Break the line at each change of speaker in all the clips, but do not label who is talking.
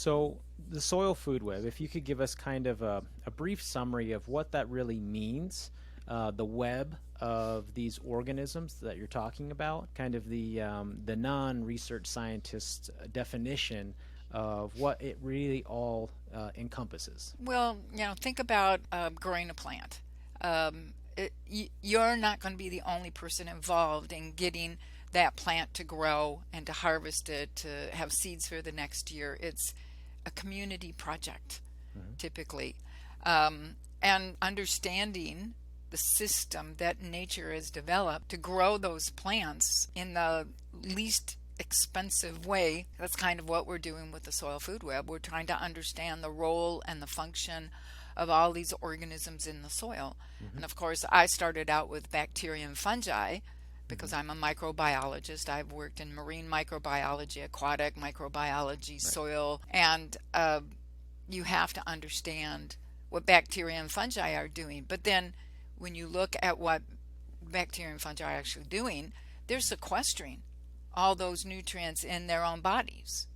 So, the soil food web, if you could give us kind of a brief summary of what that really means, the web of these organisms that you're talking about, kind of the non-research scientist definition of what it really all encompasses.
Well, think about growing a plant. You're not going to be the only person involved in getting that plant to grow and to harvest it, to have seeds for the next year. It's a community project,
Hmm.
typically. And understanding the system that nature has developed to grow those plants in the least expensive way. That's kind of what we're doing with the soil food web. We're trying to understand the role and the function of all these organisms in the soil.
Hmm.
And of course, I started out with bacteria and fungi because
Hmm.
I'm a microbiologist. I've worked in marine microbiology, aquatic microbiology,
Right.
soil, and you have to understand what bacteria and fungi are doing. But then when you look at what bacteria and fungi are actually doing, they're sequestering all those nutrients in their own bodies.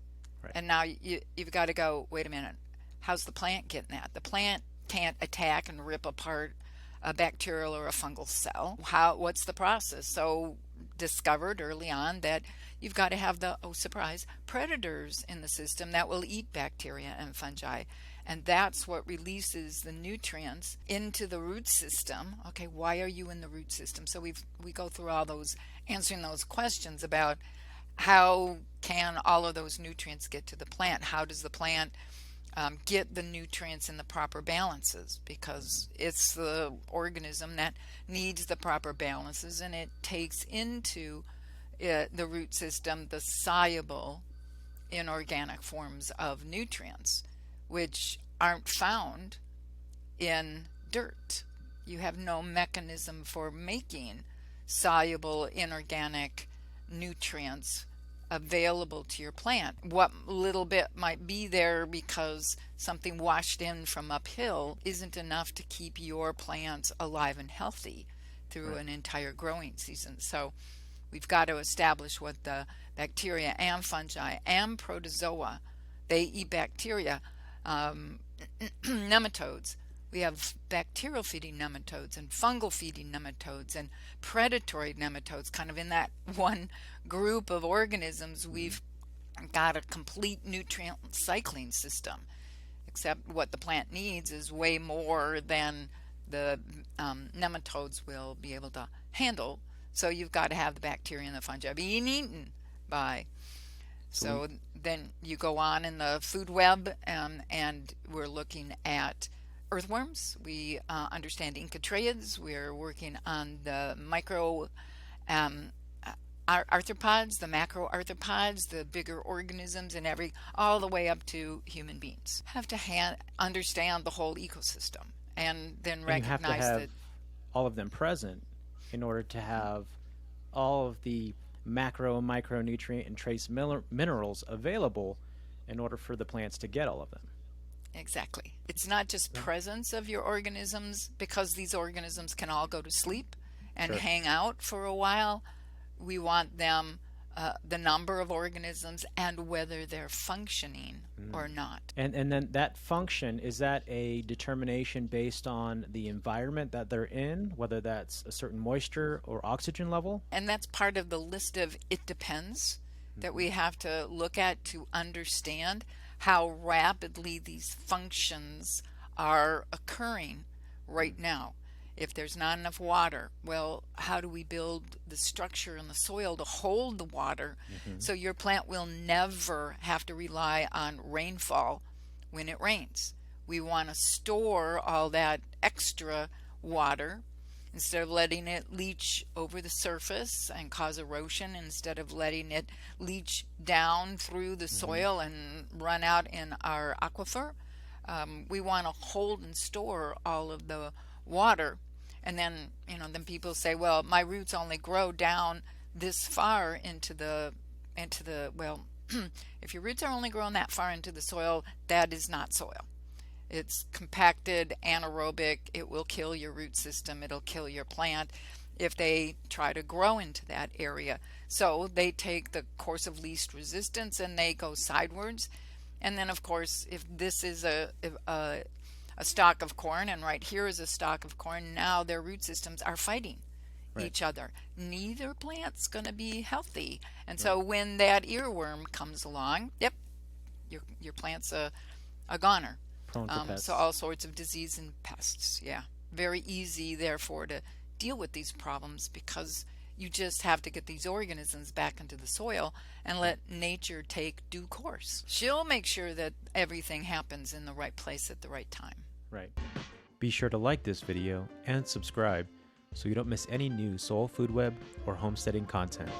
Right.
And now you've got to go, wait a minute, how's the plant getting that? The plant can't attack and rip apart a bacterial or a fungal cell. What's the process? So discovered early on that you've got to have the, oh surprise, predators in the system that will eat bacteria and fungi. And that's what releases the nutrients into the root system. Okay, why are you in the root system? So we go through all those, answering those questions about how can all of those nutrients get to the plant? How does the plant get the nutrients in the proper balances? Because it's the organism that needs the proper balances, and it takes into the root system the soluble inorganic forms of nutrients, which aren't found in dirt. You have no mechanism for making soluble inorganic nutrients available to your plant. What little bit might be there because something washed in from uphill isn't enough to keep your plants alive and healthy through
Right.
an entire growing season. So we've got to establish what the bacteria and fungi and protozoa, they eat bacteria, um, nematodes. We have bacterial feeding nematodes and fungal feeding nematodes and predatory nematodes, kind of in that one group of organisms.
Hmm.
We've got a complete nutrient cycling system, except what the plant needs is way more than the nematodes will be able to handle. So you've got to have the bacteria and the fungi being eaten by.
So we
So then you go on in the food web, and we're looking at earthworms. We understand incatrioids. We're working on the micro um, arthropods, the macro arthropods, the bigger organisms, and all the way up to human beings. Have to understand the whole ecosystem, and then
and you have to
recognize
have
that.
all of them present in order to have all of the macro and micronutrient and trace minerals available in order for the plants to get all of them.
Exactly. It's not just
Right.
presence of your organisms, because these organisms can all go to sleep and
Sure.
hang out for a while. We want them, the number of organisms, and whether they're functioning
Mm.
or not.
And then that function, is that a determination based on the environment that they're in, whether that's a certain moisture or oxygen level?
And that's part of the list of it depends that
Hmm.
we have to look at to understand how rapidly these functions are occurring right now. If there's not enough water, well, how do we build the structure in the soil to hold the water
Hmm.
so your plant will never have to rely on rainfall when it rains? We want to store all that extra water instead of letting it leach over the surface and cause erosion, instead of letting it leach down through the
Hmm.
soil and run out in our aquifer. We want to hold and store all of the water. And then, then people say, well, my roots only grow down this far well, if your roots are only growing that far into the soil, that is not soil. It's compacted, anaerobic. It will kill your root system. It'll kill your plant if they try to grow into that area. So they take the course of least resistance and they go sidewards. And then, of course, if this is a stalk of corn, and right here is a stalk of corn, now their root systems are fighting
Right.
each other. Neither plant's going to be healthy. And
Right.
so when that earworm comes along, yep, your plant's a goner.
Prone to
So
pests.
all sorts of disease and pests. Yeah. Very easy, therefore, to deal with these problems because you just have to get these organisms back into the soil and let nature take due course. She'll make sure that everything happens in the right place at the right time.
Right. Be sure to like this video and subscribe so you don't miss any new soil food web or homesteading content.